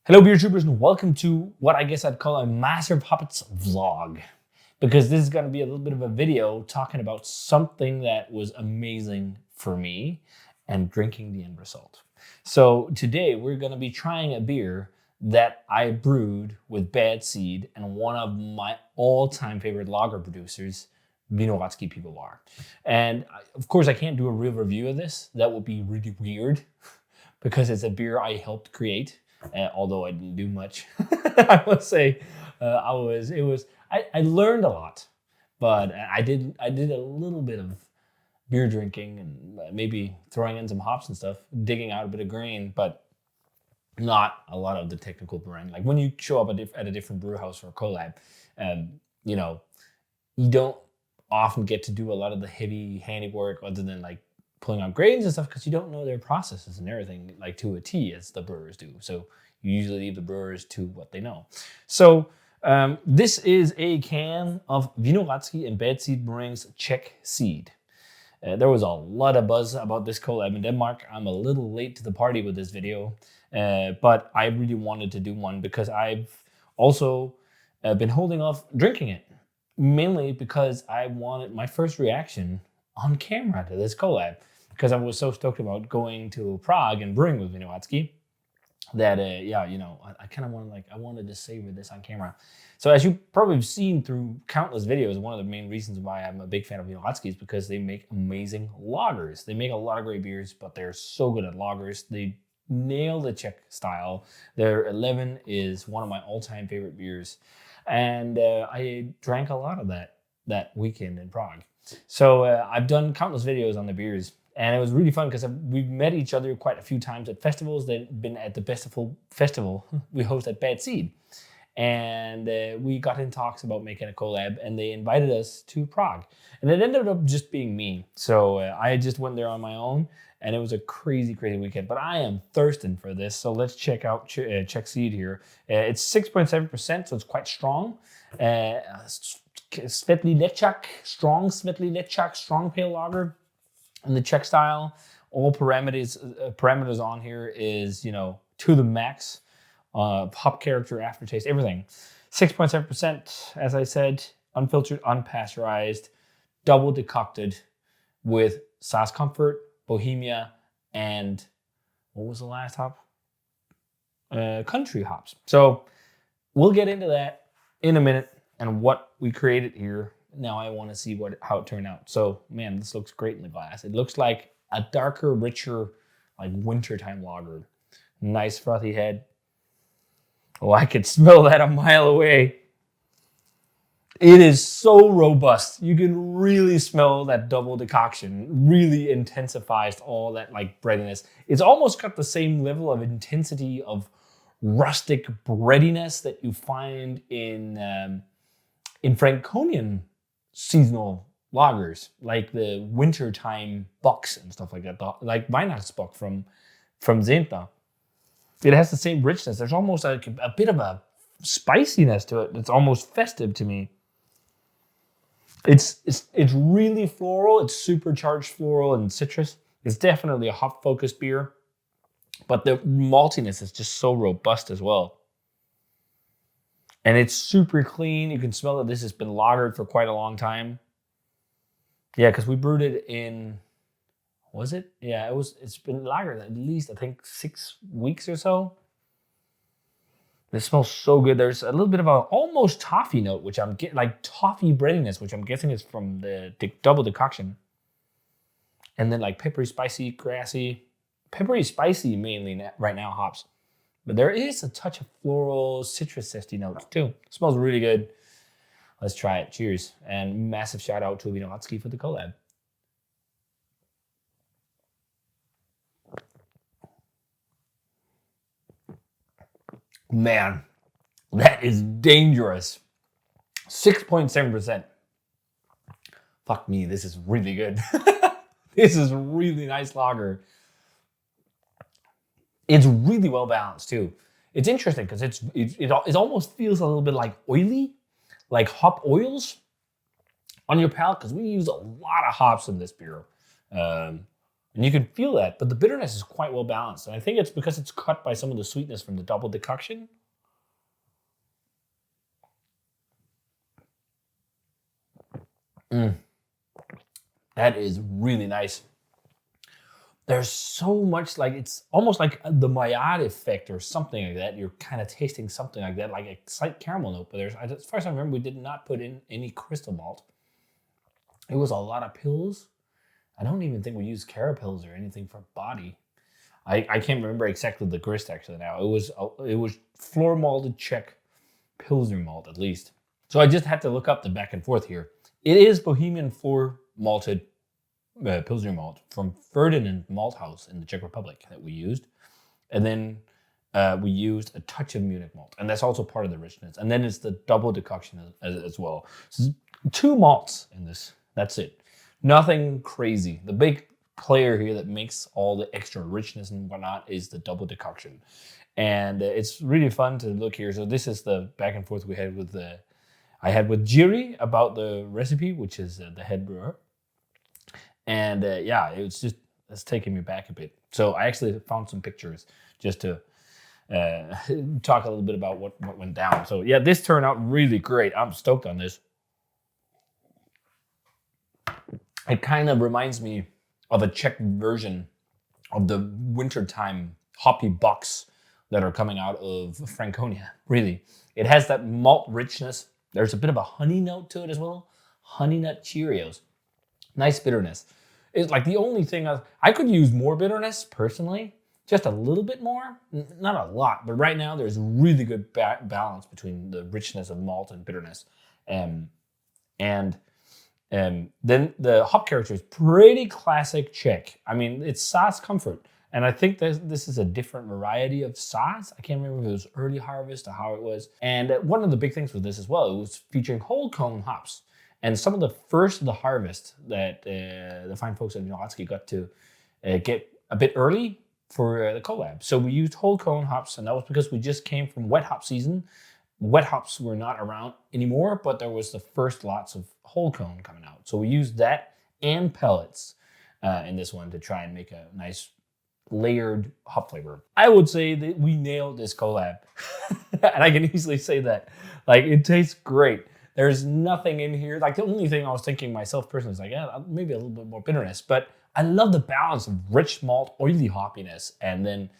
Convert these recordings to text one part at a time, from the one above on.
Hello beer troopers and welcome to what I guess I'd call a Master of Hoppets vlog, because this is going to be a little bit of a video talking about something that was amazing for me and drinking the end result. So today we're going to be trying a beer that I brewed with Bad Seed and one of my all-time favorite lager producers, Vinohradský pivovar. And of course I can't do a real review of this. That would be really weird because it's a beer I helped create. Although I didn't do much, I must say, I learned a lot, but I did a little bit of beer drinking and maybe throwing in some hops and stuff, digging out a bit of grain, but not a lot of the technical brewing. Like when you show up at a different brew house for a collab, you don't often get to do a lot of the heavy handiwork other than like pulling out grains and stuff, because you don't know their processes and everything like to a T as the brewers do. So you usually leave the brewers to what they know. So this is a can of Vinohradský and Bad Seed Brewing's Czech Seed. There was a lot of buzz about this collab in Denmark. I'm a little late to the party with this video, but I really wanted to do one because I've also been holding off drinking it, mainly because I wanted my first reaction on camera to this collab, because I was so stoked about going to Prague and brewing with Vinohradský that I kind of wanted to savor this on camera. So as you probably have seen through countless videos, one of the main reasons why I'm a big fan of Vinohradský is because they make amazing lagers. They make a lot of great beers, but they're so good at lagers. They nail the Czech style. Their 11 is one of my all-time favorite beers, and I drank a lot of that weekend in Prague. So I've done countless videos on the beers, and it was really fun because we've met each other quite a few times at festivals. They've been at the festival we host at Bad Seed, and we got in talks about making a collab, and they invited us to Prague, and it ended up just being me. So I just went there on my own, and it was a crazy weekend. But I am thirsting for this, so let's check out Czech Seed here. It's 6.7%, so it's quite strong. Světlý Nečak, strong pale lager in the Czech style. All parameters on here is, to the max. Hop character, aftertaste, everything. 6.7%, as I said, unfiltered, unpasteurized, double decocted with Saaz Comfort, Bohemia, and what was the last hop? Country hops. So we'll get into that in a minute and what we created here. Now I want to see how it turned out. So man, this looks great in the glass. It looks like a darker, richer, like wintertime lager. Nice frothy head. Oh, I could smell that a mile away. It is so robust. You can really smell that double decoction. Really intensifies all that like breadiness. It's almost got the same level of intensity of rustic breadiness that you find in Franconian seasonal lagers, like the wintertime bucks and stuff like that, like Weihnachtsbock from Zenta. It has the same richness. There's almost like a bit of a spiciness to it. It's almost festive to me. It's really floral. It's supercharged floral and citrus. It's definitely a hop-focused beer, but the maltiness is just so robust as well. And it's super clean. You can smell that this has been lagered for quite a long time. Yeah, because we brewed it in, was it? Yeah, it's been lagered at least, I think, 6 weeks or so. This smells so good. There's a little bit of a almost toffee note, which I'm getting, like toffee breadiness, which I'm guessing is from the double decoction. And then like peppery, spicy, grassy. Peppery, spicy mainly right now, hops. But there is a touch of floral, citrus zesty notes too. It smells really good. Let's try it. Cheers. And massive shout out to Vinohradský for the collab. Man, that is dangerous. 6.7%. Fuck me, this is really good. This is really nice lager. It's really well balanced too. It's interesting because it almost feels a little bit like oily, like hop oils on your palate, because we use a lot of hops in this beer. And you can feel that, but the bitterness is quite well balanced. And I think it's because it's cut by some of the sweetness from the double decoction. That is really nice. There's so much, like, it's almost like the Maillard effect or something like that. You're kind of tasting something like that, like a slight caramel note. But as far as I remember, we did not put in any crystal malt. It was a lot of pills. I don't even think we used carapils or anything for body. I can't remember exactly the grist actually now. It was floor malted Czech Pilsner malt at least. So I just had to look up the back and forth here. It is Bohemian floor malted Pilsner malt from Ferdinand Malt House in the Czech Republic that we used. And then we used a touch of Munich malt. And that's also part of the richness. And then it's the double decoction as well. So 2 malts in this. That's it. Nothing crazy. The big player here that makes all the extra richness and whatnot is the double decoction. And it's really fun to look here. So this is the back and forth we had with I had with Jiri about the recipe, which is the head brewer. And yeah, it's taking me back a bit. So I actually found some pictures just to talk a little bit about what went down. So yeah, this turned out really great. I'm stoked on this. It kind of reminds me of a Czech version of the wintertime hoppy box that are coming out of Franconia, really. It has that malt richness. There's a bit of a honey note to it as well. Honey nut Cheerios. Nice bitterness. It's like the only thing I could use more bitterness personally, just a little bit more, not a lot, but right now there's really good balance between the richness of malt and bitterness. Then the hop character is pretty classic Czech. I mean, it's Saaz Comfort. And I think this is a different variety of Saaz. I can't remember if it was early harvest or how it was. And one of the big things with this as well, it was featuring whole cone hops. And some of the first of the harvest that the fine folks at Vinohradský got to get a bit early for the collab. So we used whole cone hops, and that was because we just came from wet hop season. Wet hops were not around anymore, but there was the first lots of whole cone coming out. So we used that and pellets in this one to try and make a nice layered hop flavor. I would say that we nailed this collab. And I can easily say that. Like, it tastes great. There's nothing in here. Like, the only thing I was thinking myself personally is like, yeah, maybe a little bit more bitterness. But I love the balance of rich malt, oily hoppiness, and then,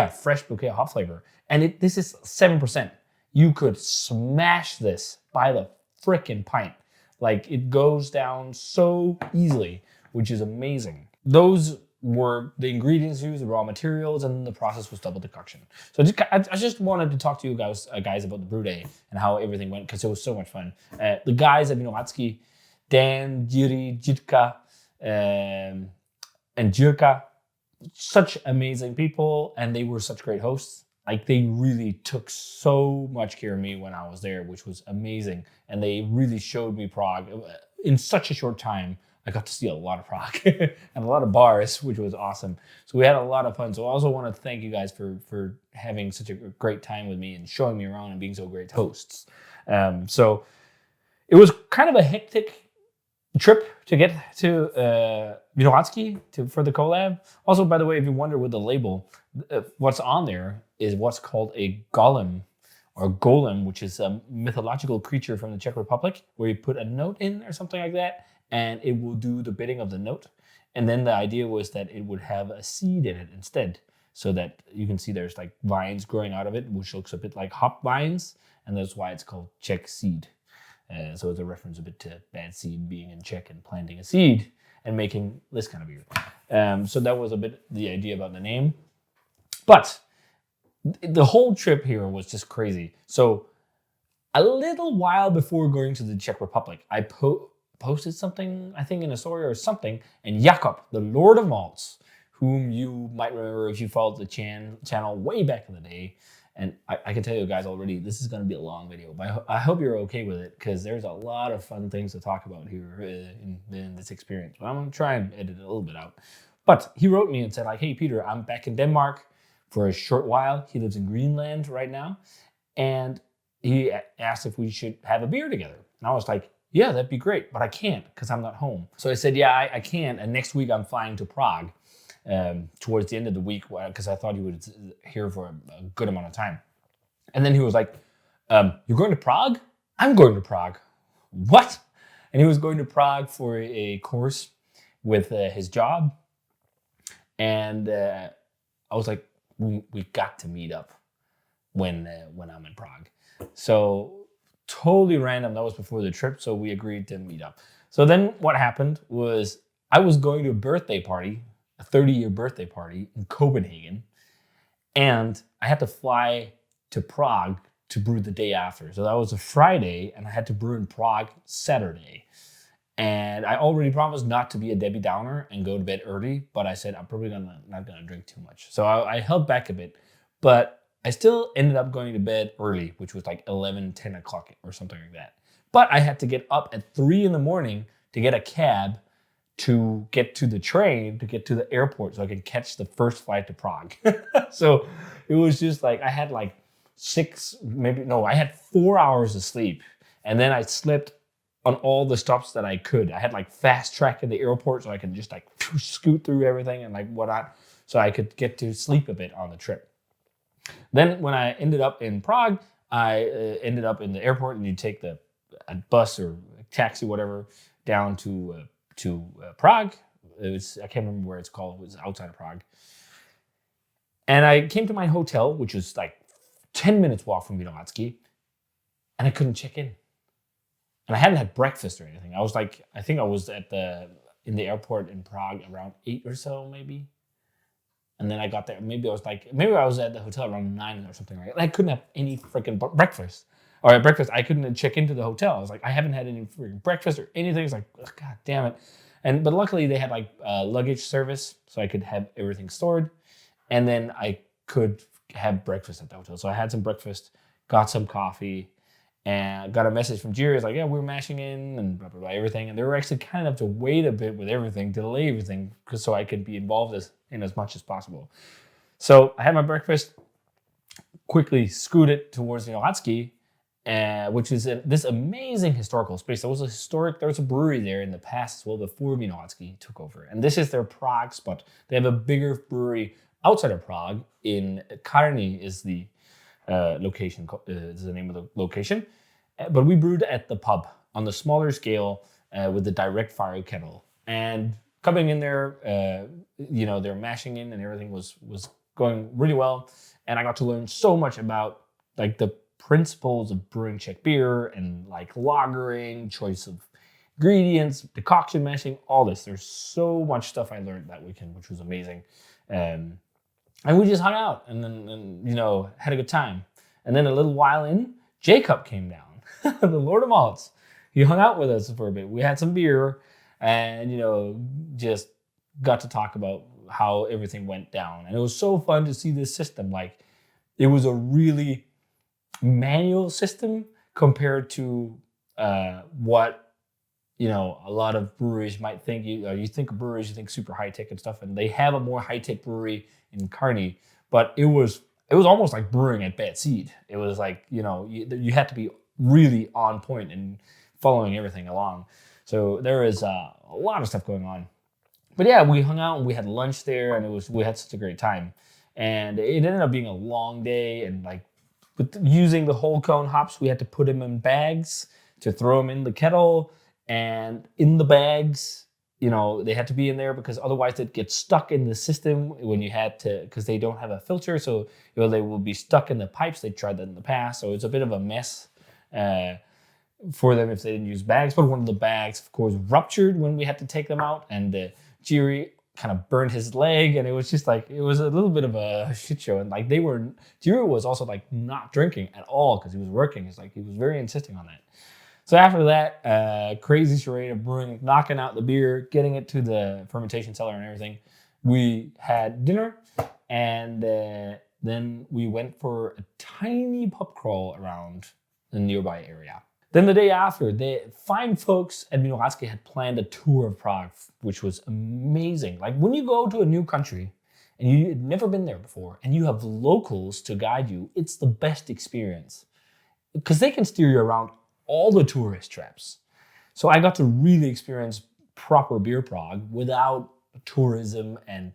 fresh bouquet hop flavor. And this is 7%. You could smash this by the frickin' pint. Like, it goes down so easily, which is amazing. Those were the ingredients used, the raw materials, and the process was double decoction. So I just wanted to talk to you guys about the brew day and how everything went, because it was so much fun. The guys at Vinohradský, Dan, Jiri, Jitka, and Jirka, such amazing people, and they were such great hosts. Like, they really took so much care of me when I was there, which was amazing. And they really showed me Prague in such a short time. I got to see a lot of Prague and a lot of bars, which was awesome. So we had a lot of fun. So I also want to thank you guys for having such a great time with me and showing me around and being so great hosts. So it was kind of a hectic trip to get to Vinohradský for the collab. Also, by the way, if you wonder with the label, what's on there is what's called a golem, or golem, which is a mythological creature from the Czech Republic, where you put a note in or something like that, and it will do the bidding of the note. And then the idea was that it would have a seed in it instead, so that you can see there's like vines growing out of it, which looks a bit like hop vines, and that's why it's called Czech seed. So it's a reference a bit to bad seed being in Czech and planting a seed and making this kind of beer. So that was a bit the idea about the name. But the whole trip here was just crazy. So a little while before going to the Czech Republic, I posted something, I think in a story or something, and Jakob, the Lord of Malts, whom you might remember if you followed the channel way back in the day. And I can tell you guys already, this is going to be a long video, but I hope you're okay with it, because there's a lot of fun things to talk about here in this experience. But I'm going to try and edit it a little bit out. But he wrote me and said, like, hey, Peter, I'm back in Denmark for a short while. He lives in Greenland right now. And he asked if we should have a beer together. And I was like, yeah, that'd be great, but I can't because I'm not home. So I said, yeah, I can. And next week I'm flying to Prague towards the end of the week because I thought he was here for a good amount of time. And then he was like, you're going to Prague? I'm going to Prague. What? And he was going to Prague for a course with his job. And I was like, we got to meet up when I'm in Prague. So totally random. That was before the trip. So we agreed to meet up. So then what happened was I was going to a birthday party, a 30-year birthday party in Copenhagen. And I had to fly to Prague to brew the day after. So that was a Friday and I had to brew in Prague Saturday. And I already promised not to be a Debbie Downer and go to bed early, but I said I'm probably not gonna drink too much. So I held back a bit, but I still ended up going to bed early, which was like 11, 10 o'clock or something like that. But I had to get up at 3 a.m. to get a cab to get to the train, to get to the airport so I could catch the first flight to Prague. So it was just like, I had like I had 4 hours of sleep. And then I slept on all the stops that I could. I had like fast track in the airport so I could just like scoot through everything and like whatnot so I could get to sleep a bit on the trip. Then when I ended up in Prague, I ended up in the airport and you take a bus or a taxi, whatever, down to Prague. I can't remember where it's called. It was outside of Prague. And I came to my hotel, which was like 10 minutes walk from Vinohradský, and I couldn't check in. And I hadn't had breakfast or anything. I think I was in the airport in Prague around 8 or so, maybe. And then I got there. Maybe I was at the hotel around 9 or something like that. I couldn't have any freaking breakfast. Or at breakfast, I couldn't check into the hotel. I was like, I haven't had any freaking breakfast or anything. It's like, oh, God damn it. But luckily they had like luggage service, so I could have everything stored. And then I could have breakfast at the hotel. So I had some breakfast, got some coffee, and got a message from Jerry. It's like, yeah, we're mashing in and blah, blah, blah, everything. And they were actually kind enough to wait a bit with everything, delay everything, so I could be involved in as much as possible. So I had my breakfast, quickly scooted towards Vinohradský, which is this amazing historical space. There was a brewery there in the past as well before Vinohradský took over. And this is their Prague spot. They have a bigger brewery outside of Prague in Karni is the location, is the name of the location. But we brewed at the pub on the smaller scale with the direct fire kettle. And coming in there, they're mashing in and everything was going really well. And I got to learn so much about like the principles of brewing Czech beer and like lagering, choice of ingredients, decoction mashing, all this. There's so much stuff I learned that weekend, which was amazing. And we just hung out and then had a good time. And then a little while in, Jacob came down, the Lord of Malts. He hung out with us for a bit. We had some beer and, just got to talk about how everything went down. And it was so fun to see this system. Like, it was a really manual system compared to what, a lot of breweries might think. You think of breweries, you think super high-tech and stuff. And they have a more high-tech brewery in Karni. But it was almost like brewing at Bad Seed. It was like, you had to be really on point and following everything along. So there is a lot of stuff going on. But yeah, we hung out and we had lunch there and we had such a great time. And it ended up being a long day and like with using the whole cone hops, we had to put them in bags to throw them in the kettle. And in the bags, they had to be in there because otherwise they'd get stuck in the system when you had to, because they don't have a filter. So, they will be stuck in the pipes. They tried that in the past. So it's a bit of a mess for them if they didn't use bags. But one of the bags, of course, ruptured when we had to take them out. And Jiri kind of burned his leg. And it was just like, it was a little bit of a shit show. And like Jiri was also like not drinking at all because he was working. It's like, he was very insisting on that. So after that, crazy charade of brewing, knocking out the beer, getting it to the fermentation cellar and everything, we had dinner, and then we went for a tiny pub crawl around the nearby area. Then the day after, the fine folks at Vinohradský had planned a tour of Prague, which was amazing. Like when you go to a new country and you've never been there before, and you have locals to guide you, it's the best experience because they can steer you around all the tourist traps. So I got to really experience proper beer Prague without tourism and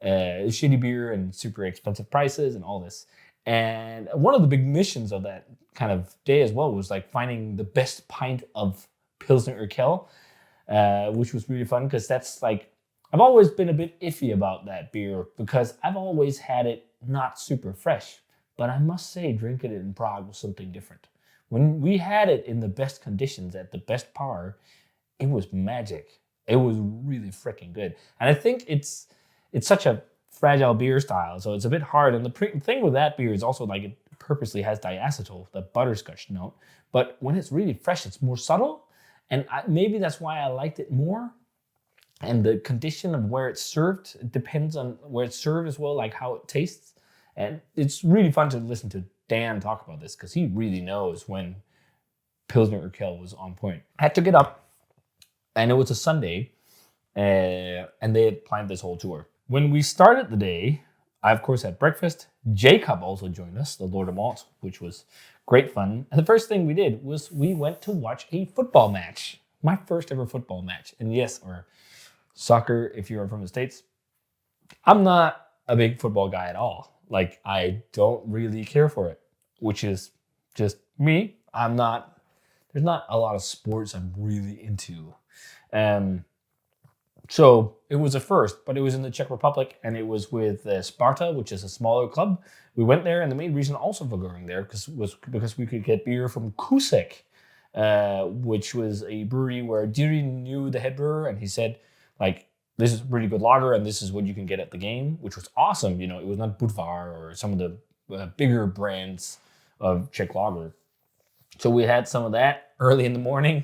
shitty beer and super expensive prices and all this. And one of the big missions of that kind of day as well was like finding the best pint of Pilsner Urquell, which was really fun because that's like, I've always been a bit iffy about that beer because I've always had it not super fresh. But I must say, drinking it in Prague was something different. When we had it in the best conditions at the best par, it was magic. It was really freaking good. And I think it's such a fragile beer style, so it's a bit hard. And the thing with that beer is also like it purposely has diacetyl, the butterscotch note. But when it's really fresh, it's more subtle. And maybe that's why I liked it more. And the condition of where it's served, it depends on where it's served as well, like how it tastes. And it's really fun to listen to Dan talk about this because he really knows when Pilsner Urquell was on point. I had to get up, and it was a Sunday, and they had planned this whole tour. When we started the day, I, of course, had breakfast. Jacob also joined us, the Lord of Malt, which was great fun. And the first thing we did was we went to watch a football match. My first ever football match. And yes, or soccer, if you're from the States. I'm not a big football guy at all. Like, I don't really care for it, which is just me. There's not a lot of sports I'm really into. So it was a first, but it was in the Czech Republic, and it was with Sparta, which is a smaller club. We went there, and the main reason also for going there was because we could get beer from Kusek, which was a brewery where Diri knew the head brewer, and he said, like, this is really good lager, and this is what you can get at the game, which was awesome. You know, it was not Budvar or some of the bigger brands of Czech lager. So we had some of that early in the morning,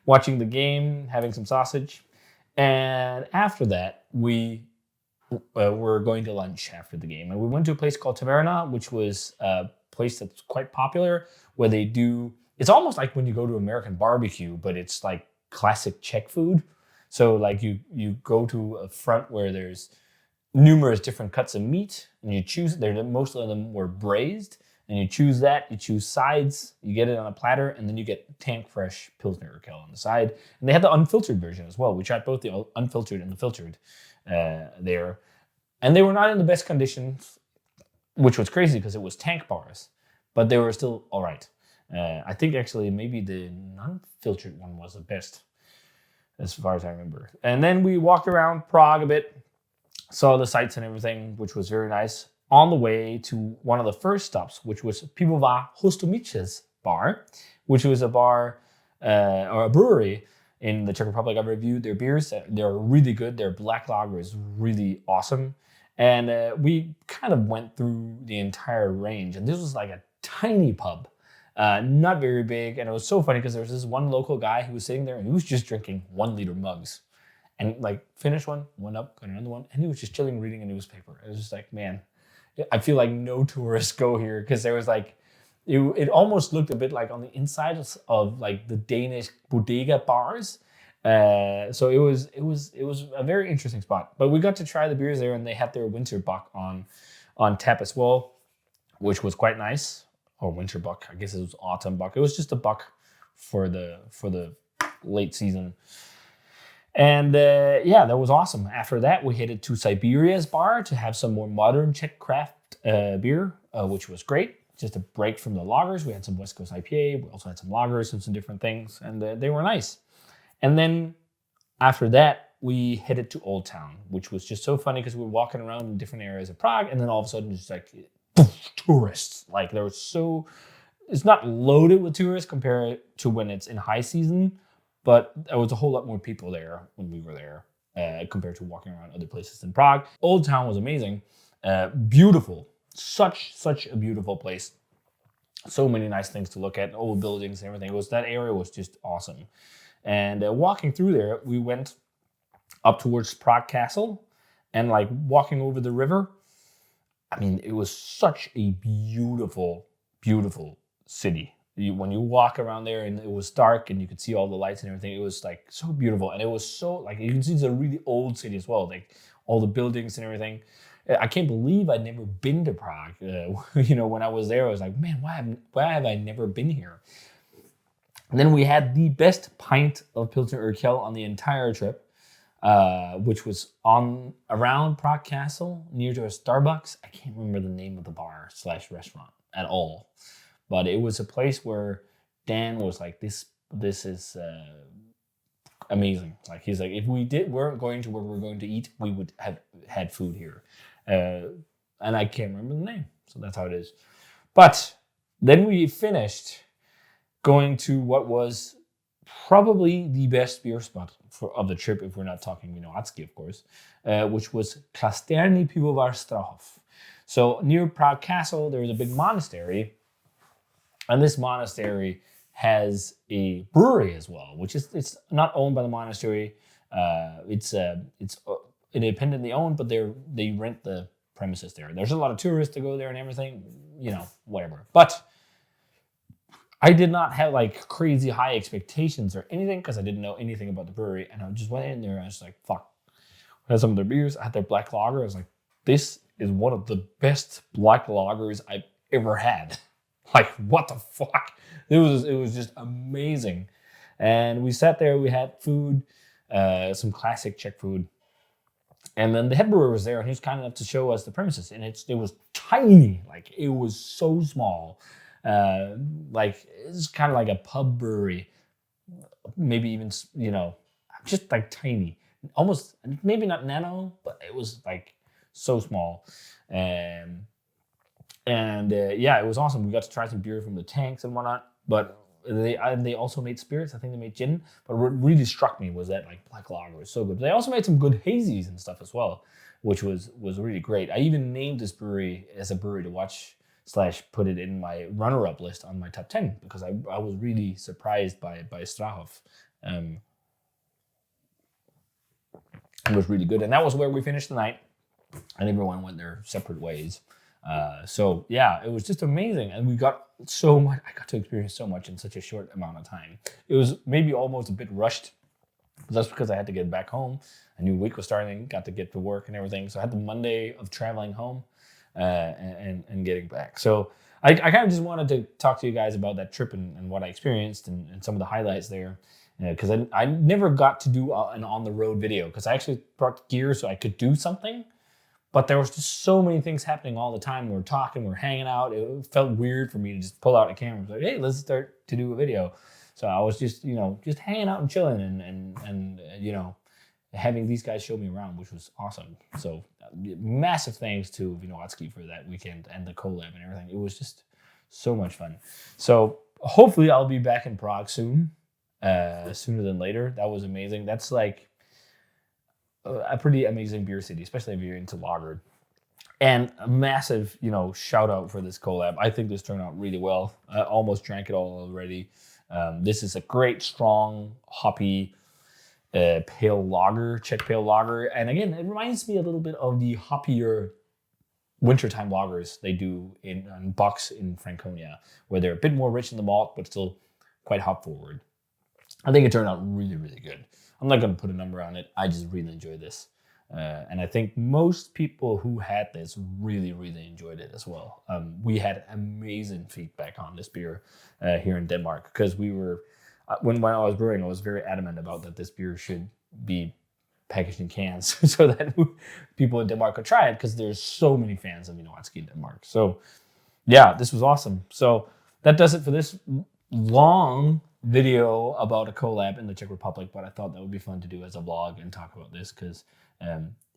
watching the game, having some sausage. And after that, we were going to lunch after the game. And we went to a place called Taverna, which was a place that's quite popular, where they do, it's almost like when you go to American barbecue, but it's like classic Czech food. So like you go to a front where there's numerous different cuts of meat, and you choose, most of them were braised, and you choose that, you choose sides, you get it on a platter, and then you get tank fresh Pilsner Urquell on the side. And they had the unfiltered version as well. We tried both the unfiltered and the filtered there. And they were not in the best conditions, which was crazy because it was tank bars, but they were still all right. I think actually maybe the non-filtered one was the best, as far as I remember. And then we walked around Prague a bit, saw the sights and everything, which was very nice. On the way to one of the first stops, which was Pivovar Hostomice's bar, which was a bar or a brewery in the Czech Republic. I've reviewed their beers. They're really good. Their black lager is really awesome. And we kind of went through the entire range. And this was like a tiny pub. Not very big, and it was so funny because there was this one local guy who was sitting there and he was just drinking 1 liter mugs, and like finished one, went up, got another one, and he was just chilling reading a newspaper. It was just like, man, I feel like no tourists go here because there was like, it almost looked a bit like on the inside of like the Danish bodega bars. So it was a very interesting spot. But we got to try the beers there, and they had their winter buck on tap as well, which was quite nice. Or winter buck, I guess it was autumn buck. It was just a buck for the late season. And yeah, that was awesome. After that, we headed to Siberia's bar to have some more modern Czech craft beer, which was great. Just a break from the lagers. We had some West Coast IPA. We also had some lagers and some different things, and they were nice. And then after that, we headed to Old Town, which was just so funny because we were walking around in different areas of Prague, and then all of a sudden, just like tourists. Like there was it's not loaded with tourists compared to when it's in high season, but there was a whole lot more people there when we were there compared to walking around other places in Prague. Old Town was amazing, beautiful, such a beautiful place. So many nice things to look at, old buildings and everything. That area was just awesome. And walking through there, we went up towards Prague Castle, and like walking over the river. I mean, it was such a beautiful, beautiful city. When you walk around there and it was dark and you could see all the lights and everything, it was like so beautiful. And it was so, like, you can see it's a really old city as well, like all the buildings and everything. I can't believe I'd never been to Prague. When I was there, I was like, man, why have I never been here? And then we had the best pint of Pilsner Urquell on the entire trip, which was around Prague Castle, near to a Starbucks. I can't remember the name of the bar / restaurant at all, but it was a place where Dan was like, "This is amazing." Like he's like, if we weren't going to where we're going to eat, we would have had food here, and I can't remember the name, so that's how it is. But then we finished going to what was probably the best beer spot of the trip, if we're not talking Vinohradský, of course, which was Klášterní pivovar Strahov. So near Prague Castle, there was a big monastery, and this monastery has a brewery as well, which is it's not owned by the monastery. It's independently owned, but they rent the premises there. There's a lot of tourists that go there and everything, whatever. But I did not have like crazy high expectations or anything because I didn't know anything about the brewery, and I just went in there and I was like, fuck. I had some of their beers. I had their black lager. I was like, this is one of the best black lagers I've ever had. Like, what the fuck? It was just amazing. And we sat there, we had food, some classic Czech food. And then the head brewer was there, and he was kind enough to show us the premises. And it was tiny. Like, it was so small. Like, it's kind of like a pub brewery. Maybe even, just like tiny. Almost, maybe not nano, but it was like so small. And it was awesome. We got to try some beer from the tanks and whatnot, but they also made spirits. I think they made gin, but what really struck me was that like black lager was so good. They also made some good hazies and stuff as well, which was really great. I even named this brewery as a brewery to watch / put it in my runner-up list on my top 10 because I was really surprised by Strahov. It was really good, and that was where we finished the night, and everyone went their separate ways. So yeah, it was just amazing, and we got so much. I got to experience so much in such a short amount of time. It was maybe almost a bit rushed, but that's because I had to get back home. A new week was starting, got to get to work and everything. So I had the Monday of traveling home and getting back. So I kind of just wanted to talk to you guys about that trip and what I experienced and some of the highlights there. Because I never got to do an on-the-road video because I actually brought gear so I could do something. But there was just so many things happening all the time. We were talking, we were hanging out. It felt weird for me to just pull out a camera and be like, hey, let's start to do a video. So I was just, just hanging out and chilling and having these guys show me around, which was awesome. So massive thanks to Vinohradský for that weekend and the collab and everything. It was just so much fun. So hopefully I'll be back in Prague soon, sooner than later. That was amazing. That's like a pretty amazing beer city, especially if you're into lager. And a massive, shout out for this collab. I think this turned out really well. I almost drank it all already. This is a great, strong, hoppy, pale lager, Czech pale lager. And again, it reminds me a little bit of the hoppier wintertime lagers they do in Bucks in Franconia, where they're a bit more rich in the malt, but still quite hop forward. I think it turned out really, really good. I'm not going to put a number on it. I just really enjoyed this. And I think most people who had this really, really enjoyed it as well. We had amazing feedback on this beer here in Denmark because we were, when I was brewing, I was very adamant about that this beer should be packaged in cans so that people in Denmark could try it because there's so many fans of Vinohradský in Denmark. So yeah, this was awesome. So that does it for this long video about a collab in the Czech Republic, but I thought that would be fun to do as a vlog and talk about this because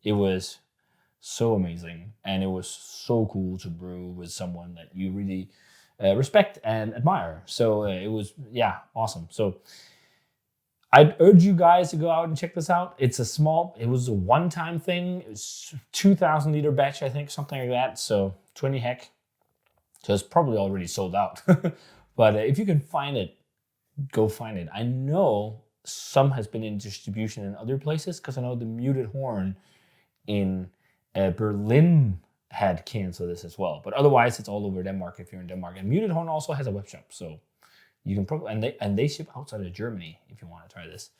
it was so amazing and it was so cool to brew with someone that you really respect and admire. So it was, awesome. So I'd urge you guys to go out and check this out. It was a one-time thing. It was 2,000 liter batch, I think, something like that. So 20 heck. So it's probably already sold out. But if you can find it, go find it. I know some has been in distribution in other places because I know the Muted Horn in Berlin had cans of this as well. But otherwise, it's all over Denmark if you're in Denmark. And Muted Horn also has a web shop, so you can probably and they ship outside of Germany if you want to try this.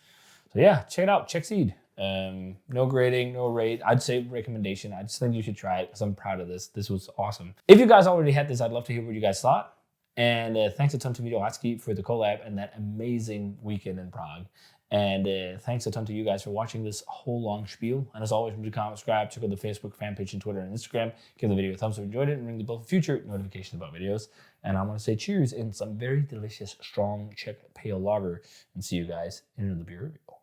So yeah, check it out. Czech Seed. No grading, no rate. I'd say recommendation. I just think you should try it because I'm proud of this. This was awesome. If you guys already had this, I'd love to hear what you guys thought. And thanks a ton to Vinohradský for the collab and that amazing weekend in Prague. And thanks a ton to you guys for watching this whole long spiel. And as always, remember to comment, subscribe, check out the Facebook fan page and Twitter and Instagram. Give the video a thumbs up if you enjoyed it, and ring the bell for future notifications about videos. And I want to say cheers in some very delicious, strong Czech pale lager. And see you guys in another beer review.